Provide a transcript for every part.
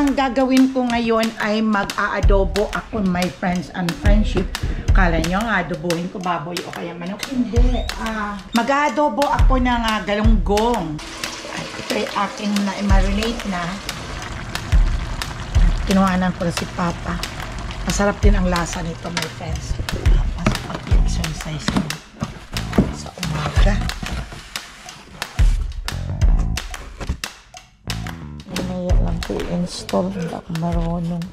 Ang gagawin ko ngayon ay mag-aadobo ako, my friends and friendship. Kala nyo nga, adobohin ko baboy o kaya manok. Hindi. Mag-aadobo ako ng galunggong. At ito ay aking na-marinate na. Kinuhanan ko na si Papa. Masarap din ang lasa nito, my friends. Masarap exercise mo sa umaga. Mamaya lang ko i-install. Hindi ako marunong.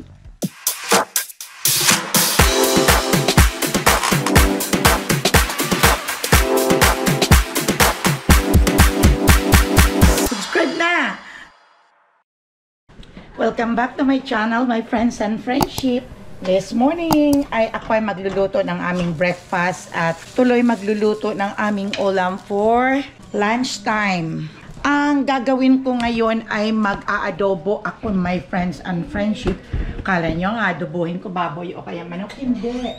Subscribe na! Welcome back to my channel, my friends and friendship. This morning ay ako ay magluluto ng aming breakfast at tuloy magluluto ng aming ulam for lunchtime. Ang gagawin ko ngayon ay mag-aadobo ako, my friends and friendship. Kala nyo nga, adobohin ko baboy o kaya manok. Hindi.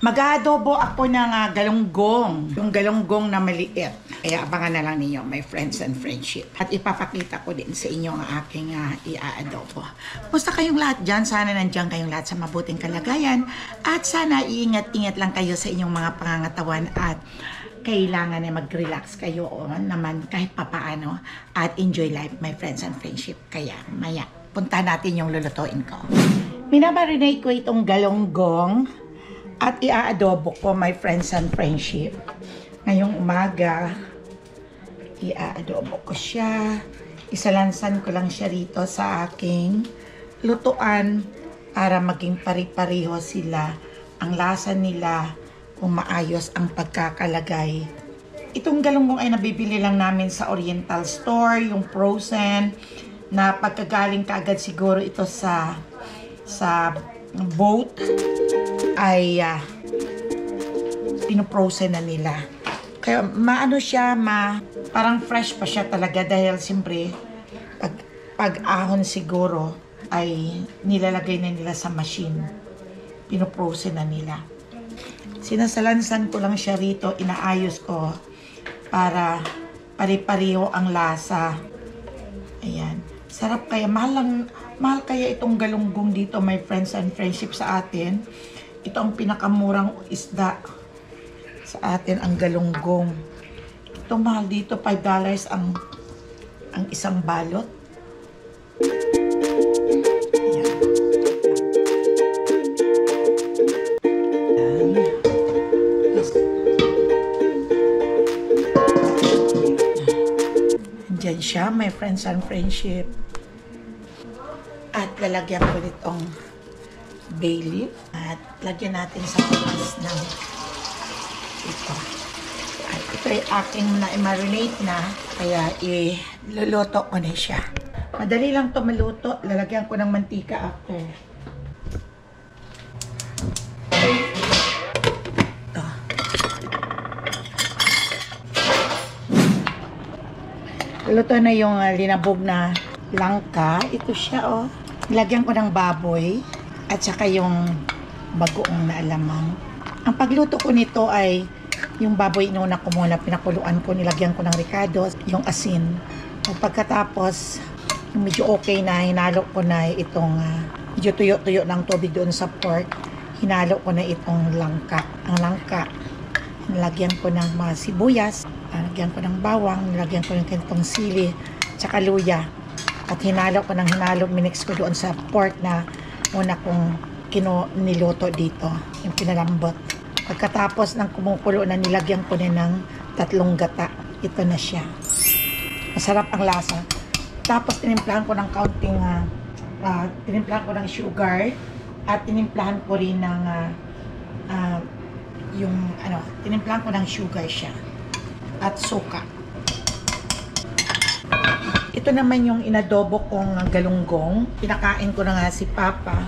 Mag-aadobo ako ng galunggong. Yung galunggong na maliit. Kaya abangan na lang ninyo, my friends and friendship. At ipapakita ko din sa inyo ang aking i-aadobo. Basta kayong lahat dyan, sana nandiyan kayong lahat sa mabuting kalagayan. At sana iingat-ingat lang kayo sa inyong mga pangangatawan at kailangan na mag-relax kayo naman kahit papaano at enjoy life, my friends and friendship. Kaya maya, punta natin yung lulutuin ko. Minabarinate ko itong galunggong at i-aadobo ko, my friends and friendship. Ngayong umaga, i-aadobo ko siya. Isalansan ko lang siya rito sa aking lutuan para maging pari-pariho sila. Ang lasa nila kung maayos ang pagkakalagay. Itong galunggong ay nabibili lang namin sa Oriental Store, yung frozen, na pagkagaling kaagad siguro ito sa boat ay pinoprosen na nila. Kaya maano siya, parang fresh pa siya talaga dahil siyempre pag ahon siguro ay nilalagay na nila sa machine. Pinoprosen na nila. Sinasalansan ko lang siya rito, inaayos ko para pari-pariho ang lasa. Ayan. Sarap kaya, mahal kaya itong galunggong dito, my friends and friendship, sa atin. Ito ang pinakamurang isda sa atin, ang galunggong. Ito mahal dito, $5 ang isang balot. Ayan. Andyan siya, my friends and friendship. At lalagyan ko nitong bay leaf. At lagyan natin sa taas ng ito. At ito ay aking na-marinate na. Kaya iluluto ko na siya. Madali lang ito maluto. Lalagyan ko ng mantika after. Ito. Luto na yung linabog na langka. Ito siya, oh. Nilagyan ko ng baboy at saka yung bagoong na alamang. Ang pagluto ko nito ay yung baboy inuna ko muna, pinakuluan ko, nilagyan ko ng ricado, yung asin. At pagkatapos, medyo okay na, hinalo ko na itong medyo tuyo-tuyo ng tubig doon sa pork. Hinalo ko na itong langka. Ang langka, nilagyan ko ng mga sibuyas, nilagyan ko ng bawang, nilagyan ko ng kentong sili, tsaka luya. At hinalo ko ng hinalo, minix ko doon sa pork na una kong niluto dito, yung pinalambot. Pagkatapos ng kumukulo na, nilagyan ko na ng 3 gata. Ito na siya. Masarap ang lasa. Tapos tinimplahan ko ng kaunting, tinimplahan ko ng sugar at tinimplahan ko rin ng tinimplahan ko ng sugar siya at suka. Ito naman yung inadobo kong galunggong. Pinakain ko na nga si Papa.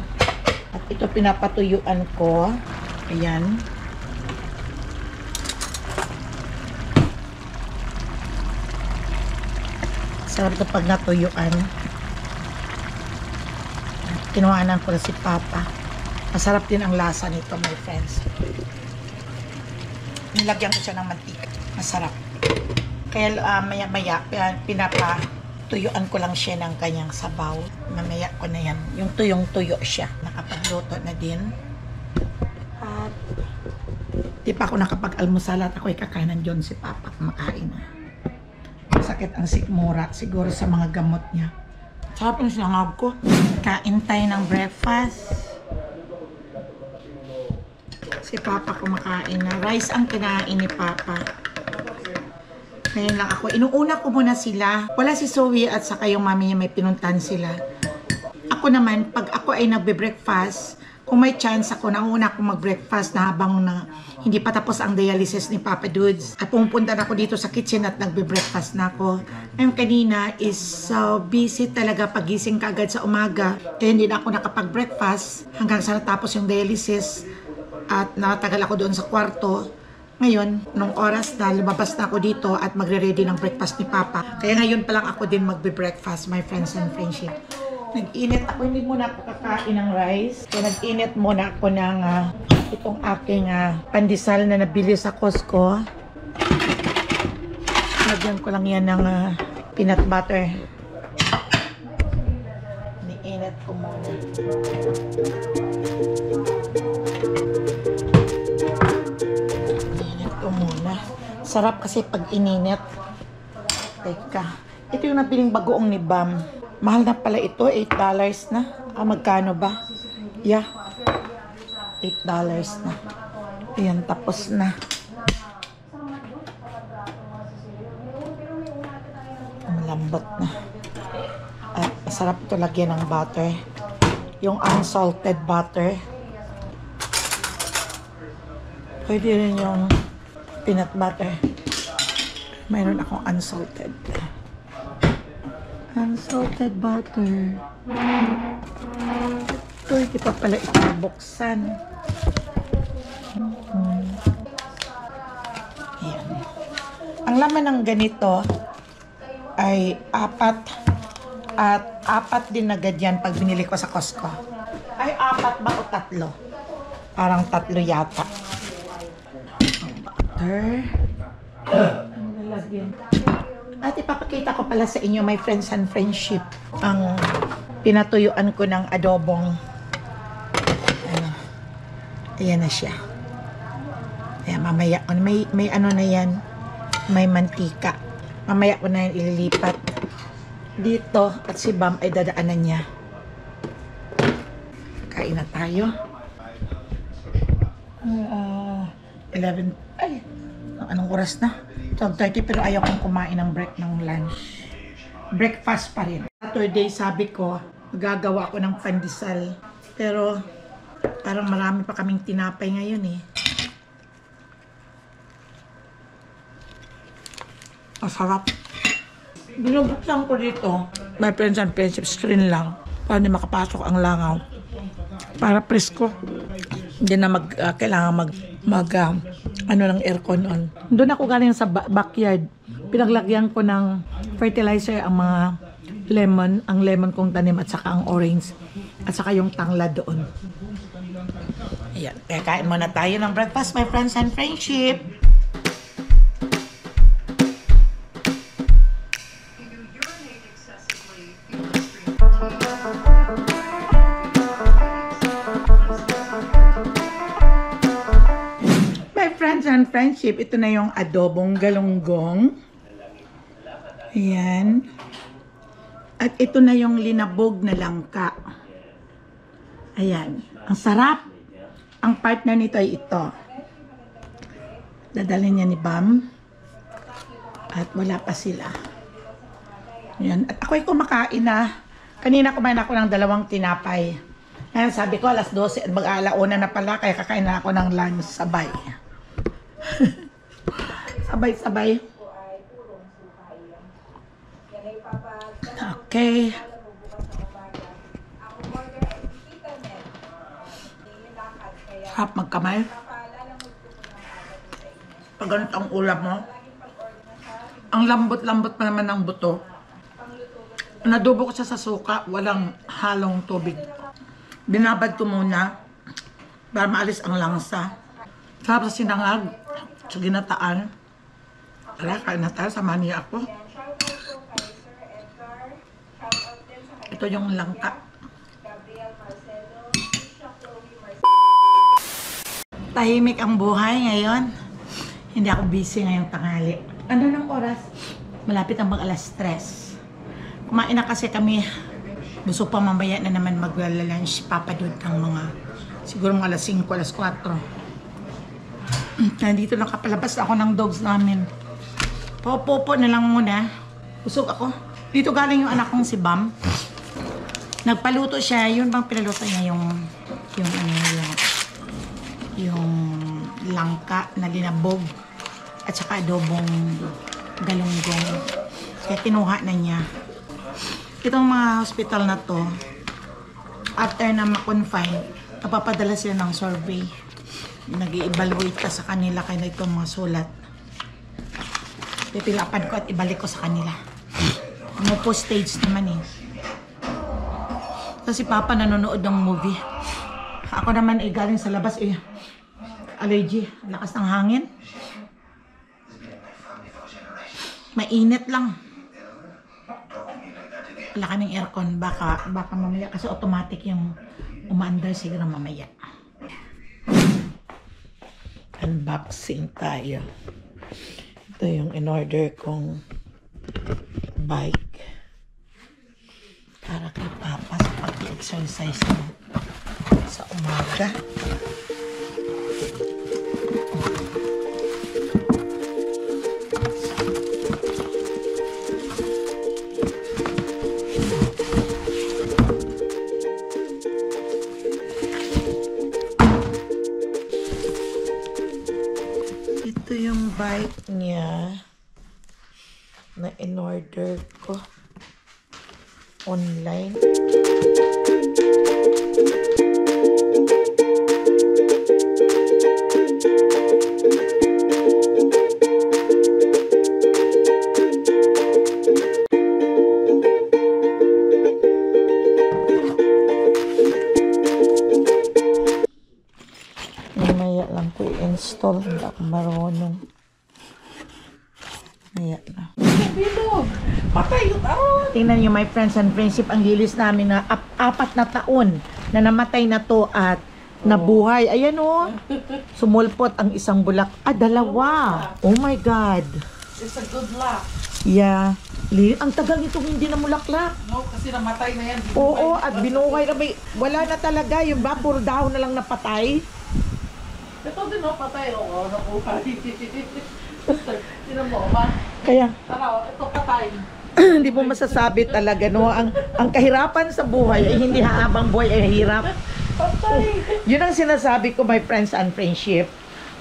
At ito pinapatuyuan ko. Ayan. Sarap ito pag natuyuan. Kinuhanan ko na si Papa. Masarap din ang lasa nito, my friends. Nilagyan ko siya ng mantika. Masarap. Kaya maya-maya Tuyuan ko lang siya ng kanyang sabaw. Mamaya ko na yan. Yung tuyong-tuyo siya. Nakapagluto na din. At di pa ako nakapag-almusal at ako'y kakanan dyan si Papa kumakain na. Sakit ang sikmura siguro sa mga gamot niya. Sarap yung sinangab ko. Kain tayo ng breakfast. Si Papa kumakain na. Rice ang kinain ni Papa. Ngayon lang ako. Inuuna ko muna sila. Wala si Zoe at saka yung mami niya may pinuntan sila. Ako naman, pag ako ay nagbe-breakfast, kung may chance ako, nauna ako mag-breakfast na habang hindi pa tapos ang dialysis ni Papa Dudes. At pumunta na ako dito sa kitchen at nagbe-breakfast na ako. Ngayon kanina is busy talaga pagising ka agad sa umaga. Kaya hindi na ako nakapag-breakfast hanggang sa natapos yung dialysis. At natagal ako doon sa kwarto. Ngayon, nung oras na lumabas na ako dito at magre-ready ng breakfast ni Papa. Kaya ngayon pa lang ako din magbe-breakfast, my friends and friendship. Nag-init ako, hindi muna ako kakain ng rice. Kaya nag-init muna ako ng itong aking pandesal na nabili sa Costco. Lagyan ko lang yan ng peanut butter. Ni-init ko muna. Ni-init ko muna. Sarap kasi pag ininit. Teka. Ito yung nabiling bagoong ni Bam. Mahal na pala ito, $8 na. Magkano ba? Yeah. $8 na. Ayan, tapos na. Malambot na. At masarap ito lagyan ng butter. Yung unsalted butter. Pwede rin yung peanut butter. Mayroon akong unsalted. Unsalted butter. Ito, hindi pa pala ito buksan. Ayan. Ang laman ng ganito ay 4 at 4 din agad yan pag binili ko sa Costco. Ay, 4 ba o 3? Parang 3 yata. Butter. Ang lalagyan. At ipapakita ko pala sa inyo, my friends and friendship, ang pinatuyuan ko ng adobong. Ayan na siya. Ayan, mamaya ko. May ano na yan. May mantika. Mamaya ko na yan ililipat dito at si Bam ay dadaanan niya. Kain na tayo. 11. Ay, anong oras na? 12:30 pero ayaw kong kumain ng lunch. Breakfast pa rin. Saturday sabi ko, magagawa ko ng pandesal. Pero parang marami pa kaming tinapay ngayon eh. Masarap. Binubuksan ko dito. My friends and friendship screen lang. Para hindi makapasok ang langaw. Para presko. Hindi na kailangan ng aircon on. Doon ako galing sa backyard. Pinaglagyan ko ng fertilizer ang mga lemon, ang lemon kong tanim at saka ang orange at saka yung tangla doon. Ayan, kaya kain muna tayo ng breakfast, my friends and friendship. And friendship, ito na yung adobong galunggong. Ayan. At ito na yung linabog na langka. Ayan. Ang sarap. Ang partner nito ay ito. Dadalhin niya ni Bam. At wala pa sila. Ayan. At ako'y kumakain na. Kanina kumain ako ng 2 tinapay. Ayan, sabi ko alas 12 at mag-aalauna na pala. Kaya kakain na ako ng lunch sabay. Sabay-sabay. Okay. Sarap magkamay. Pag ganito ang ulam mo. Ang lambot-lambot pa naman ng buto. Nadubo ko siya sa suka. Walang halong tubig. Binabad ko muna para maalis ang langsa. Sarap sa sinangag. Sa ginataan. Tara, kain na tayo. Samahan niya ako. Ito yung langka. Tahimik ang buhay ngayon. Hindi ako busy ngayong tanghali. Ano ng oras? Malapit ang mag-alas 3. Kumain na kasi kami. Gusto pa mamaya na naman magla-lunch. Papadod ng mga siguro mga alas 5, alas 4. Nandito nakapalabas ako ng dogs namin. Popo na lang muna. Busog ako. Dito galing yung anak kong si Bam. Nagpaluto siya. Yun bang pinaluto niya yung langka na linabog at saka adobong galunggong. Kaya kinuha na niya. Itong mga hospital na to, after na ma-confine, napapadala sila ng survey. Nag-i-evaluate ka sa kanila kaya itong mga sulat. Pipilapan ko at ibalik ko sa kanila. Ano po stage naman eh. Kasi Papa nanonood ng movie. Ako naman eh galing sa labas eh. Allergy. Lakas ng hangin. Mainit lang. Wala kaming aircon. Baka mamaya kasi automatic yung umaandar siguro mamaya. Unboxing tayo. Ito yung in-order kong bike. Para kay Papa sa pag-exercise mo sa umaga. Ito yung bike niya na in-order ko online. Mamaya lang ko i-install. Hindi ako marunong. Mamaya na. Patay yung taon. Tingnan niyo my friends and friendship, ang lilis namin na 4 na taon na namatay na to at nabuhay. Ayan o. Sumulpot ang isang bulak. 2. Oh my God. It's a good luck. Yeah. Ang tagal nitong hindi na mulaklak. No, kasi namatay na yan. Oo, at binuhay na may, wala na talaga. Yung ba, puro dahon na lang napatay. Ito din o, patay o. Nabuhay. Tinan mo ba? Kaya, Tara, ito patay. hindi mo masasabi talaga, no? Ang kahirapan sa buhay ay hindi habang buhay ay hirap. Patay. Yun ang sinasabi ko, my friends and friendship.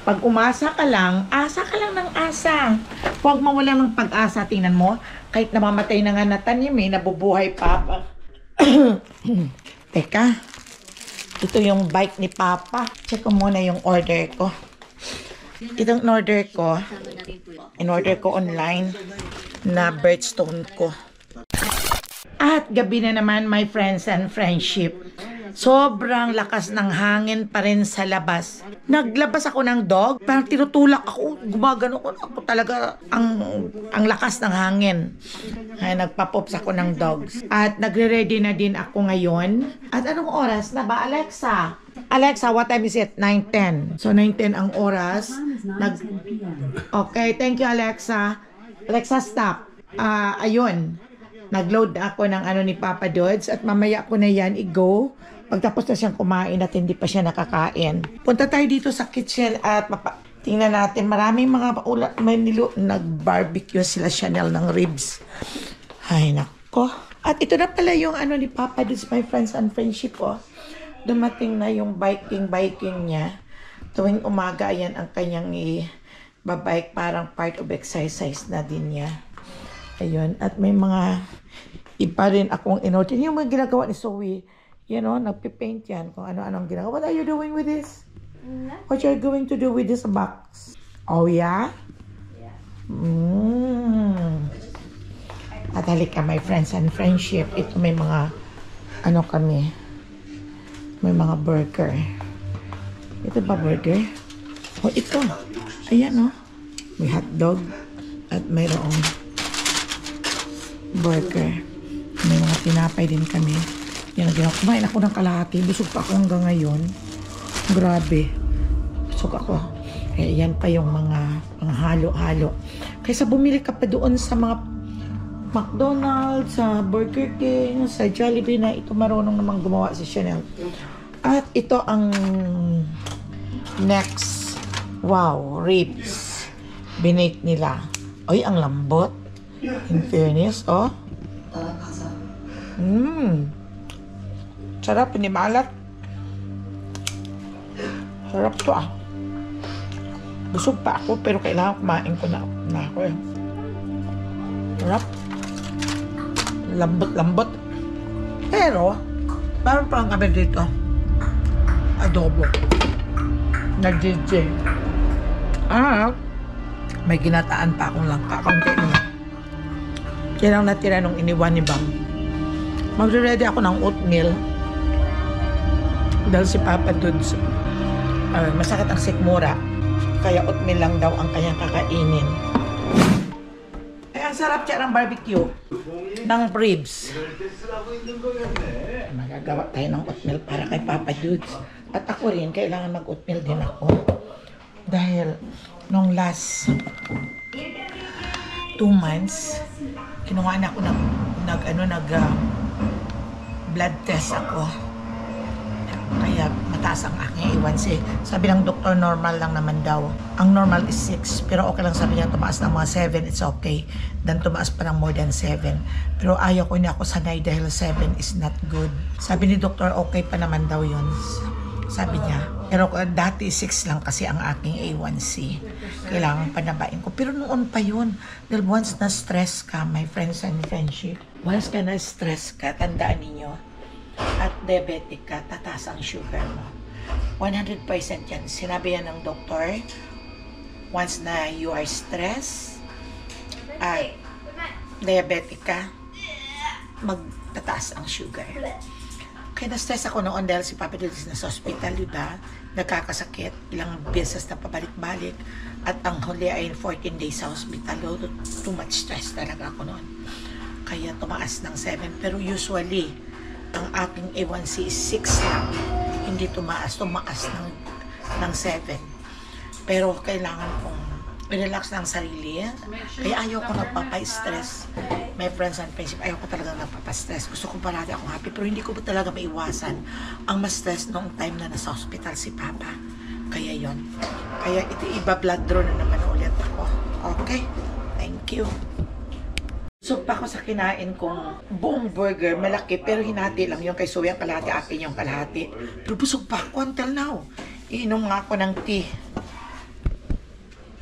Pag umasa ka lang ng asa. Huwag mawalan ng pag-asa. Tingnan mo, kahit namamatay na nga na tanim, nabubuhay pa. Teka, ito yung bike ni Papa. Check ko muna yung order ko. Itong in-order ko online na birthstone ko. At gabi na naman, my friends and friendship. Sobrang lakas ng hangin pa rin sa labas. Naglabas ako ng dog, parang tinutulak ako, gumagano ko ako talaga ang lakas ng hangin. Ay, nagpapops ako ng dogs. At nagre-ready na din ako ngayon. At anong oras na ba, Alexa? Alexa, what time is it? 9:10. So 9:10 ang oras. Okay, thank you Alexa. Alexa, stop. Ayun. Nag-load ako ng ano ni Papa Dods at mamaya ko na yan i-go. Pagtapos na siyang kumain at hindi pa siya nakakain. Punta tayo dito sa kitchen at tingnan natin. Maraming mga paulat. Nag-barbecue sila Chanel ng ribs. Ay, nako. At ito na pala yung ano ni Papa Dods, my friends and friendship, oh. Dumating na yung biking niya. Tuwing umaga, ayan ang kanyang babike. Parang part of exercise na din niya. Ayun. At may mga iba rin akong in-order. Yung mga ginagawa ni Zoe, you know, nagpipaint yan kung ano-anong ginagawa. What are you doing with this? What you're going to do with this box? Oh, yeah? Yeah. At halika, my friends and friendship. Ito may mga, ano kami, may mga burger. Ito ba burger? Oh, ito. Ayan, oh. May hotdog at mayroong burger. May mga tinapay din kami. Yan, kumain ako ng kalahati. Busog pa ako hanggang ngayon. Grabe. Busog ako. Eh, yan pa yung mga halo-halo. Kaysa bumili ka pa doon sa mga McDonald's, sa Burger King, sa Jollibee na ito marunong namang gumawa si Chanel. At ito ang next. Wow, ribs. Binake nila. Ay, ang lambot. In fairness, oh. Sarap, hindi maalat. Sarap to ah. Busog pa ako pero kailangan kumain ko na ako eh. Sarap. Lambot-lambot. Pero, parang parang kami dito. Adobo. Nag-JJ. May ginataan pa akong langka. Kaunti naman. Yan ang natira nung iniwan ni Bam. Magre-ready ako ng oatmeal. Dahil si Papa Dudes, masakit ang sikmura. Kaya oatmeal lang daw ang kanyang kakainin. Ang sarap siya ng barbecue. Ng ribs. Magagawa tayo ng oatmeal para kay Papa Dudes. At ako rin, kailangan mag-oatmeal din ako. Dahil nung last 2 months, kinuha na ako nag blood test ako. Kaya mataas ang aking A1C. Sabi ng doktor, normal lang naman daw. Ang normal is 6. Pero okay lang, sabi niya, tumaas ng mga 7, it's okay. Then tumaas pa ng more than 7. Pero ayaw ko, hindi ako sanay dahil 7 is not good. Sabi ni doktor, okay pa naman daw yun. Sabi niya. Pero dati 6 lang kasi ang aking A1C. Kailangan panabain ko. Pero noon pa yun. Dahil once na-stress ka, my friends and friendship, once ka na-stress ka, tandaan ninyo, at diabetic ka, tataas ang sugar mo. 100% yan. Sinabi yan ng doktor, once na you are stressed at diabetic ka, magtataas ang sugar. Kaya na-stress ako noon dahil si Papa Dudes na sa hospital, diba? Nagkakasakit, ilang beses na pabalik-balik, at ang huli ay 14 days sa hospital. Too much stress talaga ako noon. Kaya tumaas ng 7. Pero usually, ang aking A1C is 6 lang. Hindi tumaas ng 7. Pero kailangan kong i-relax ng sarili. Kaya ayaw ko nagpapa-stress. My friends and friendship, ayaw ko talaga nagpapa-stress. Gusto ko parati akong happy. Pero hindi ko talaga maiwasan ang ma-stress noong time na nasa hospital si Papa. Kaya yon. Kaya iba-blood draw na naman ulit ako. Okay? Thank you. So pa ako sa kinain kong buong burger, malaki, pero hinati lang yung kay Zoe ang kalahati, akin yung kalahati. Pero busog pa ako until now. Iinom nga ako ng tea.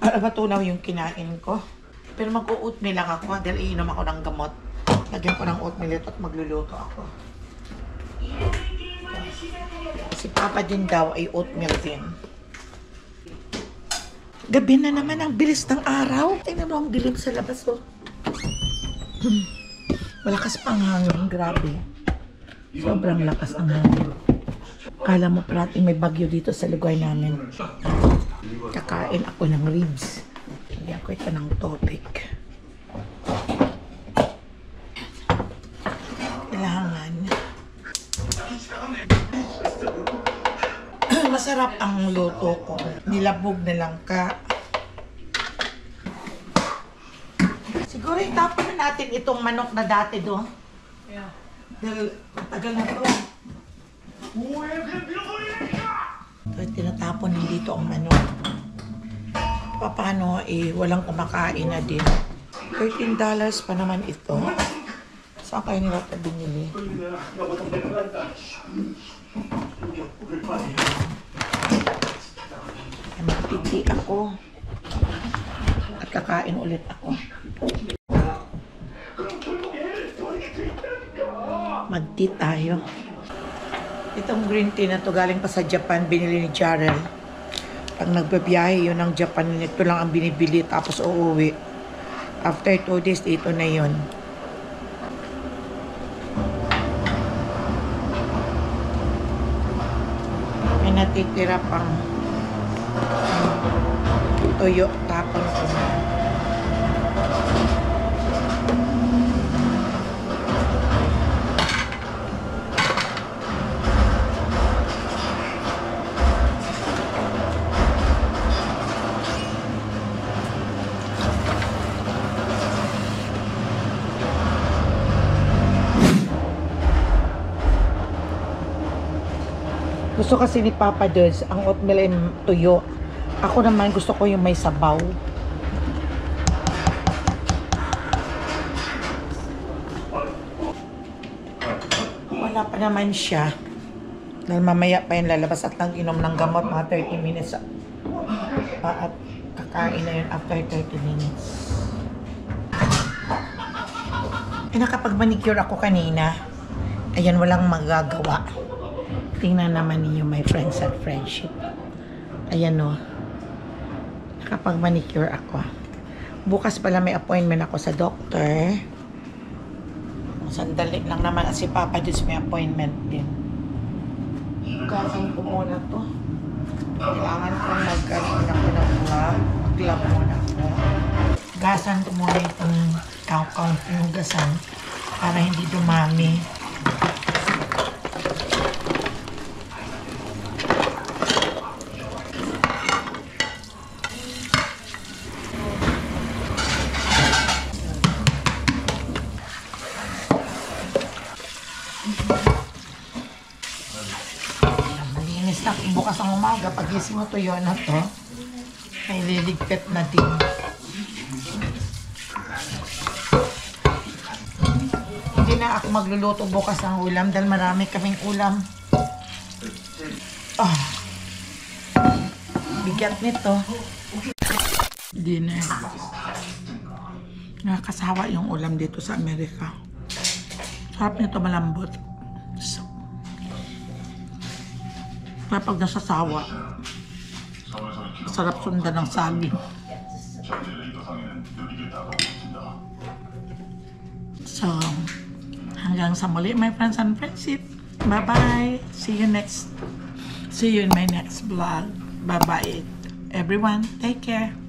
Matunaw yung kinain ko. Pero mag-oatmeal lang ako dahil iinom ako ng gamot. Lagyan ko ng oatmeal at magluluto ako. Si Papa din daw ay oatmeal din. Gabi na naman, ang bilis ng araw. Tingnan mo ang dilim sa labas. Oh. Malakas pang hangin, grabe. Sobrang lakas ang hangin. Kala mo parating may bagyo dito sa lugar namin. Kakain ako ng ribs. Lagyan ko ito ng tubig. Kailangan. Masarap ang luto ko. Nilabog na langka. Siguro itapon na natin itong manok na dati doon. Yeah. Dahil matagal na to. Kaya tinatapon din dito ang manok. Paano walang kumakain na din. $13 pa naman ito. Saan kayo nila ito binili? Magpiti ako. At kakain ulit ako. Mag-tea tayo. Itong green tea na to galing pa sa Japan, binili ni Jarrell. Pag nagbabiyahe yun ng Japan, ito lang ang binibili tapos uuwi. After 2 days, ito na yun. May natitira pang tuyo, tapon ko na. Gusto kasi ni Papa Dudes, ang oatmeal ay tuyo. Ako naman gusto ko yung may sabaw. Wala pa naman siya. Dahil mamaya pa yung lalabas at nang inom ng gamot, mga 30 minutes. At kakain na yun after 30 minutes. Nakapag-manicure ako kanina. Ayan, walang magagawa. Tingnan naman ninyo my friends at friendship. Ayan o. Nakapag-manicure ako. Bukas pala may appointment ako sa doctor. Sandali lang naman si Papa Diyos may appointment din. Hugasan ko muna to. Kailangan ko magkaroon ako ng glove muna ako. Hugasan ko muna itong kaw-kaw hugasan para hindi dumami. Malinis na bukas ang umaga. Pagising mo tuyo na to, ay liligpit na din. Hindi na ako magluluto bukas ng ulam dahil marami kaming ulam. Bigat nito. Dinner. Nakakasawa yung ulam dito sa Amerika. Sarap nito, malambot. Kapag nasasawa, sarap sundan ng saging. So, hanggang sa muli, my friends and friendship. Bye-bye. See you in my next vlog. Bye-bye, everyone. Take care.